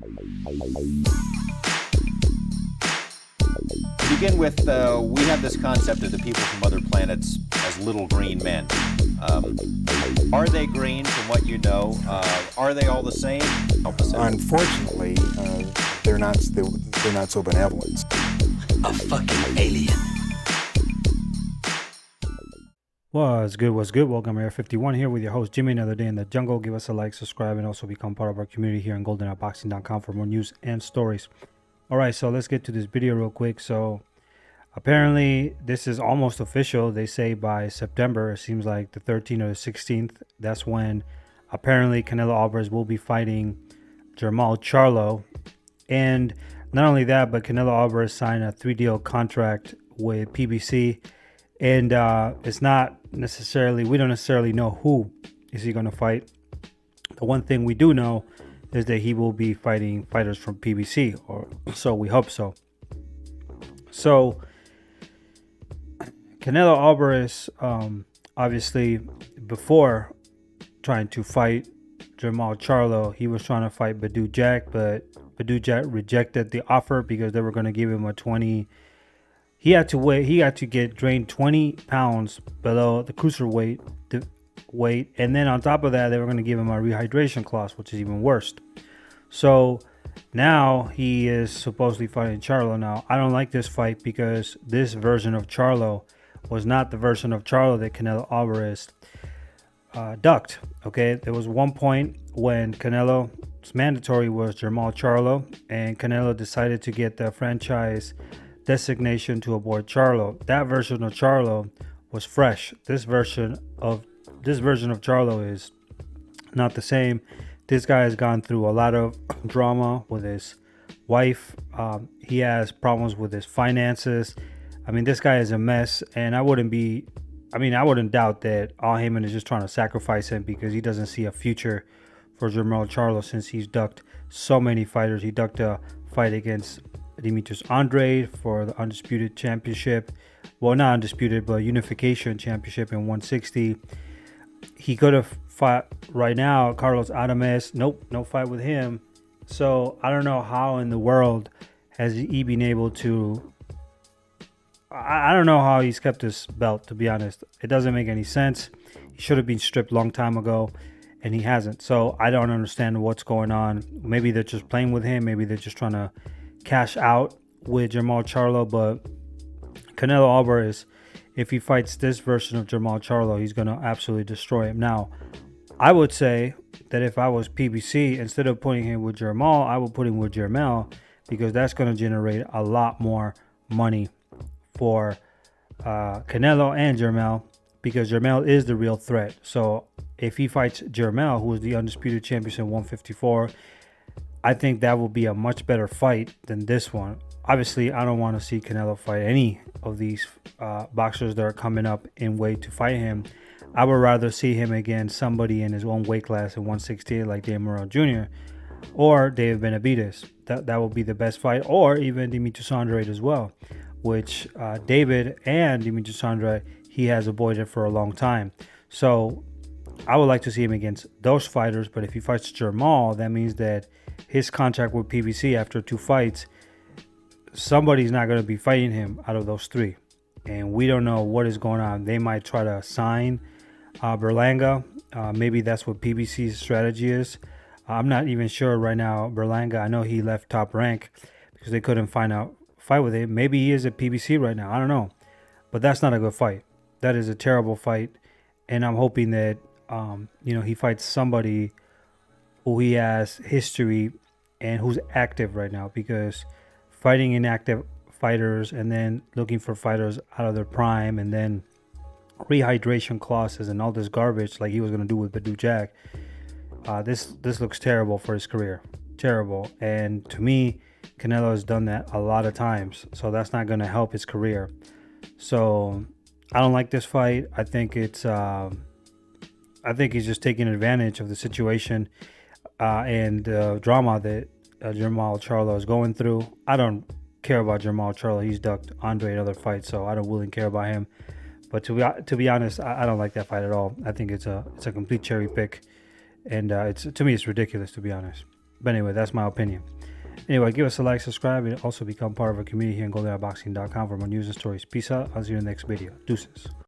To begin with, we have this concept of the people from other planets as little green men. Are they green from what you know? Are they all the same? Unfortunately, they're not so benevolent. A fucking alien. What's good? Welcome to Air 51 here with your host Jimmy. Another day in the jungle. Give us a like, subscribe, and also become part of our community here on goldenapboxing.com for more news and stories. All right, so let's get to this video real quick. So apparently this is almost official. They say by September, it seems like the 13th or the 16th. That's when apparently Canelo Alvarez will be fighting Jermall Charlo. And not only that, but Canelo Alvarez signed a 3-deal contract with PBC. And it's not necessarily, we don't necessarily know who is he going to fight. The one thing we do know is that he will be fighting fighters from PBC, or so we hope so. So Canelo Alvarez, obviously before trying to fight Jermall Charlo, he was trying to fight Badou Jack, but Badou Jack rejected the offer because they were going to give him a 20. He had to get drained 20 pounds below the cruiserweight weight. And then on top of that, they were going to give him a rehydration clause, which is even worse. So now he is supposedly fighting Charlo. Now, I don't like this fight because this version of Charlo was not the version of Charlo that Canelo Alvarez ducked. Okay, there was one point when Canelo's mandatory was Jermall Charlo, and Canelo decided to get the franchise designation to avoid Charlo. That version of Charlo was fresh. This version of Charlo is not the same. This guy has gone through a lot of drama with his wife. He has problems with his finances. I mean, this guy is a mess, and I wouldn't doubt that Al Heyman is just trying to sacrifice him because he doesn't see a future for Jermall Charlo since he's ducked so many fighters. He ducked a fight against Demetrius Andrade for the Undisputed Championship. Well, not Undisputed, but Unification Championship in 160. He could have fought right now Carlos Adames. Nope, no fight with him. So I don't know how in the world has he been able to... I don't know how he's kept his belt, to be honest. It doesn't make any sense. He should have been stripped a long time ago, and he hasn't. So I don't understand what's going on. Maybe they're just playing with him. Maybe they're just trying to cash out with Jermall Charlo, but Canelo Alvarez, if he fights this version of Jermall Charlo, he's going to absolutely destroy him. Now, I would say that if I was PBC, instead of putting him with Jermall, I would put him with Jermall because that's going to generate a lot more money for Canelo and Jermall because Jermall is the real threat. So if he fights Jermall, who is the undisputed champion in 154, I think that will be a much better fight than this one. Obviously, I don't want to see Canelo fight any of these boxers that are coming up in weight to fight him. I would rather see him against somebody in his own weight class in 168 like Dave Morrell Jr. or David Benavidez. That will be the best fight, or even Demetrius Andrade as well, which David and Demetrius Andrade, he has avoided for a long time. So I would like to see him against those fighters, but if he fights Jermall, that means that his contract with PBC after 2 fights, somebody's not going to be fighting him out of those 3. And we don't know what is going on. They might try to sign Berlanga. Maybe that's what PBC's strategy is. I'm not even sure right now. Berlanga, I know he left Top Rank because they couldn't find a fight with him. Maybe he is at PBC right now. I don't know. But that's not a good fight. That is a terrible fight. And I'm hoping that, he fights somebody who he has history and who's active right now, because fighting inactive fighters and then looking for fighters out of their prime and then rehydration clauses and all this garbage like he was going to do with Badou Jack, this looks terrible for his career. Terrible. And to me, Canelo has done that a lot of times, so that's not going to help his career. So I don't like this fight. I think he's just taking advantage of the situation and drama that Jermall Charlo is going through. I don't care about Jermall Charlo. He's ducked Andre in other fights, so I don't really care about him. But to be honest, I don't like that fight at all. I think it's a complete cherry pick, and to me it's ridiculous, to be honest. But anyway, that's my opinion. Anyway, give us a like, subscribe, and also become part of our community here on GoldenEyeBoxing.com for more news and stories. Peace out. I'll see you in the next video. Deuces.